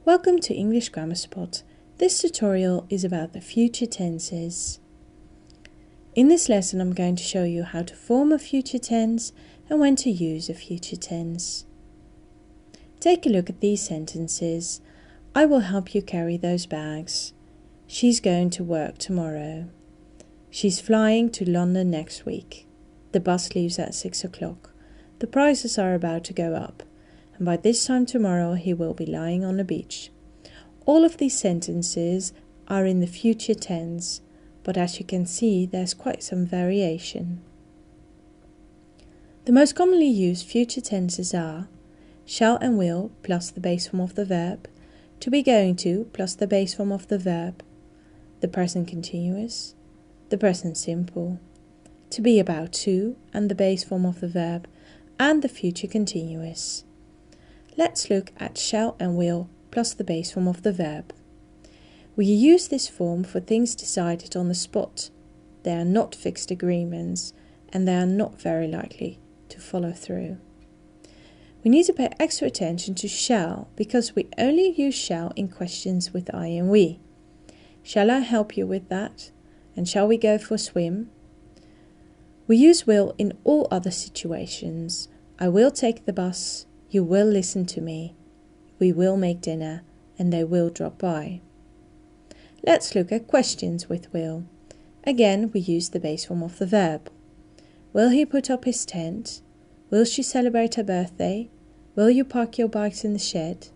Welcome to English Grammar Spot. This tutorial is about the future tenses. In this lesson I'm going to show you how to form a future tense and when to use a future tense. Take a look at these sentences. I will help you carry those bags. She's going to work tomorrow. She's flying to London next week. The bus leaves at 6 o'clock. The prices are about to go up. And by this time tomorrow he will be lying on the beach. All of these sentences are in the future tense, but as you can see there's quite some variation. The most commonly used future tenses are shall and will plus the base form of the verb, to be going to plus the base form of the verb, the present continuous, the present simple, to be about to and the base form of the verb, and the future continuous. Let's look at shall and will plus the base form of the verb. We use this form for things decided on the spot. They are not fixed agreements and they are not very likely to follow through. We need to pay extra attention to shall because we only use shall in questions with I and we. Shall I help you with that? And shall we go for a swim? We use will in all other situations. I will take the bus. You will listen to me, we will make dinner, and they will drop by. Let's look at questions with will. Again, we use the base form of the verb. Will he put up his tent? Will she celebrate her birthday? Will you park your bikes in the shed?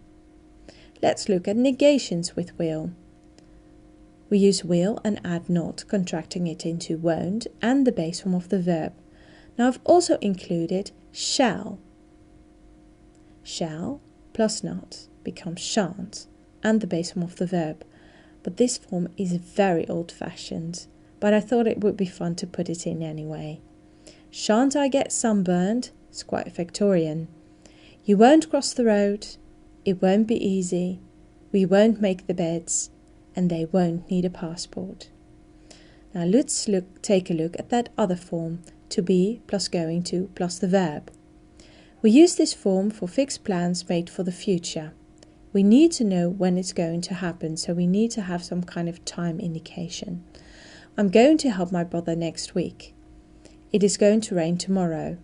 Let's look at negations with will. We use will and add not, contracting it into won't, and the base form of the verb. Now I've also included shall. Shall plus not becomes shan't and the base form of the verb, but this form is very old-fashioned, but I thought it would be fun to put it in anyway. Shan't I get sunburned? It's quite Victorian. You won't cross the road, it won't be easy, we won't make the beds, and they won't need a passport. Now let's take a look at that other form, to be plus going to plus the verb. We use this form for fixed plans made for the future. We need to know when it's going to happen, so we need to have some kind of time indication. I'm going to help my brother next week. It is going to rain tomorrow.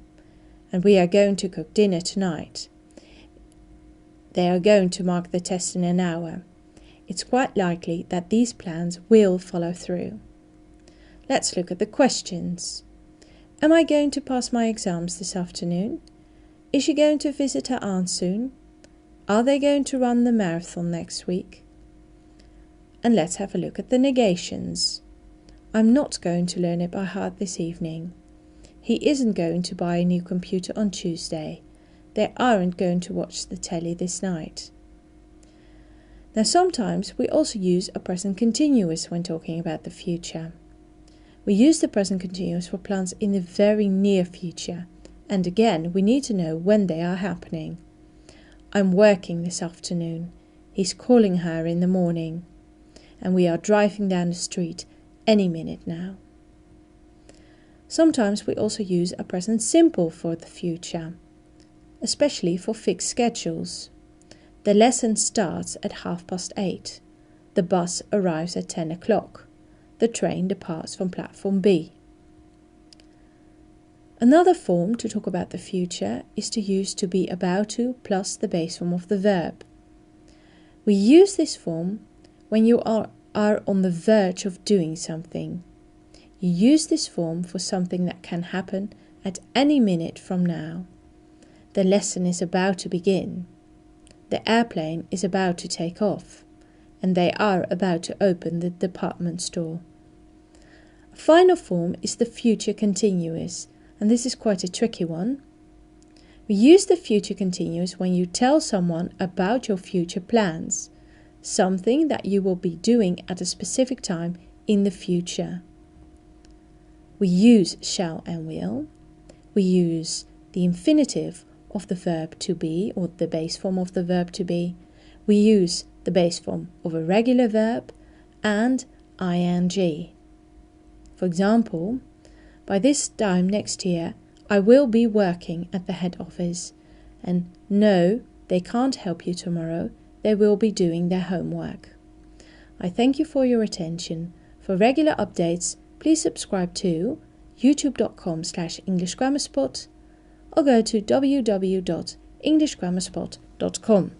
And we are going to cook dinner tonight. They are going to mark the test in an hour. It's quite likely that these plans will follow through. Let's look at the questions. Am I going to pass my exams this afternoon? Is she going to visit her aunt soon? Are they going to run the marathon next week? And let's have a look at the negations. I'm not going to learn it by heart this evening. He isn't going to buy a new computer on Tuesday. They aren't going to watch the telly this night. Now sometimes we also use a present continuous when talking about the future. We use the present continuous for plans in the very near future. And again, we need to know when they are happening. I'm working this afternoon. He's calling her in the morning. And we are driving down the street any minute now. Sometimes we also use a present simple for the future, especially for fixed schedules. The lesson starts at 8:30. The bus arrives at 10 o'clock. The train departs from platform B. Another form to talk about the future is to use to be about to plus the base form of the verb. We use this form when you are on the verge of doing something. You use this form for something that can happen at any minute from now. The lesson is about to begin. The airplane is about to take off. And they are about to open the department store. A final form is the future continuous. And this is quite a tricky one. We use the future continuous when you tell someone about your future plans, something that you will be doing at a specific time in the future. We use shall and will. We use the infinitive of the verb to be, or the base form of the verb to be. We use the base form of a regular verb and ing. For example, by this time next year, I will be working at the head office. And no, they can't help you tomorrow. they will be doing their homework. I thank you for your attention. For regular updates, please subscribe to youtube.com/EnglishGrammarSpot or go to www.englishgrammarspot.com.